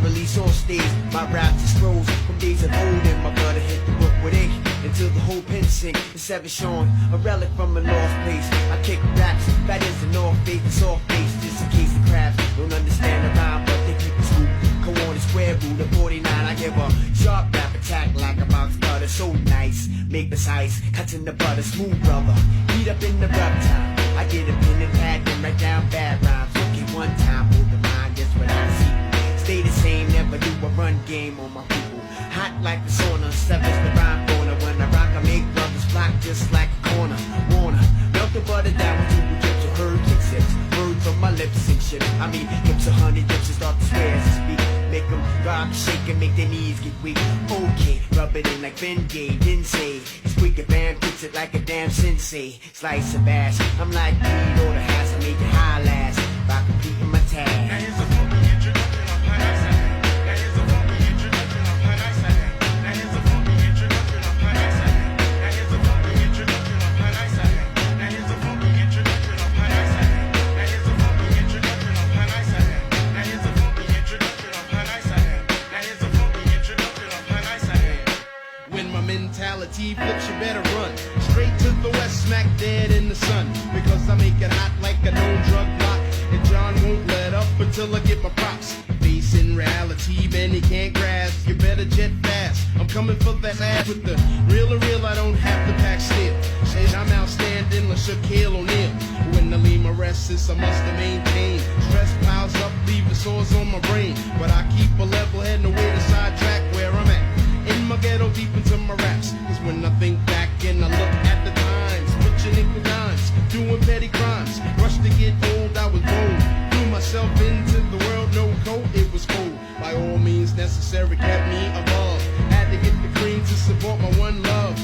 release on stage. My raps is scrolls from days of old, and my brother hit the book with ink until the whole pen sink. The seven Sean, a relic from a lost place. I kick raps, that is the North Face, the soft face, just in case the crabs don't understand the rhyme, but they keep the scoop. Go on the square root of 49, I give a sharp rap attack like a box cutter, so nice. Make this ice, cuts in the butter, smooth brother. Heat up in the rub time. I get a pen and pad and write down bad rhymes. Okay, one time, hold the line, guess what I see. Stay the same, never do a run game on my people. Hot like the sauna, sevens the rhyme corner. When I rock, I make brothers block just like a corner. Warner, melt the butter down with two drips of herb kick sips. Words on my lips and shit. I mean, hips 100 dips and start to swear as I speak. Make them rock, shake, and make their knees get weak. Okay, rub it in like Ben Gay, then say, squeak a band, fix it like a damn sensei. Slice a bash, I'm like Pete or the Hass, I make it high last by completing my task. Now here's a funky introduction of how nice I am. Now here's a funky introduction of how nice I am. Now here's a funky introduction of how nice I am. Now here's a funky introduction of how nice I am. Now here's a funky introduction of how nice I am. Now here's a funky introduction of how nice I am. Now here's a funky introduction of how nice I am. Now here's a funky introduction of how nice I am. When my mentality flips, you better run straight to the west, smack dead in the sun. Because I make it hot like a known drug block, and John won't let up until I get my props. Facing reality, man, he can't grasp. You better jet fast. I'm coming for that ass with the real to real. I don't have to pack steel. Shit, I'm outstanding like Shaquille O'Neal. When I leave my restless, I must have maintained. Stress piles up, leaving sores on my brain. But I keep a level head and away to sidetrack where I'm at. In my ghetto, deep into my raps. Cause when I think back and I look at the times, pitching nickel dimes, doing petty crimes. Rush to get old, I was bold. Threw myself into the world, no coat, it was cold. By all means necessary, kept me above. Had to get the cream to support my one love.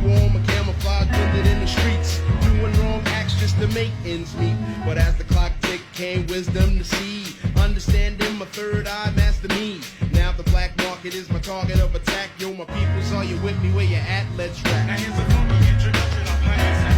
Threw on my camouflage, blended in the streets. Doing wrong acts just to make ends meet. But as the clock ticked, came wisdom to see. Understanding my third eye, master me. Now the black market is my target of attack. Yo, my peoples, are you with me? Where you at? Let's rap. Now here's a funky introduction of how nice I am.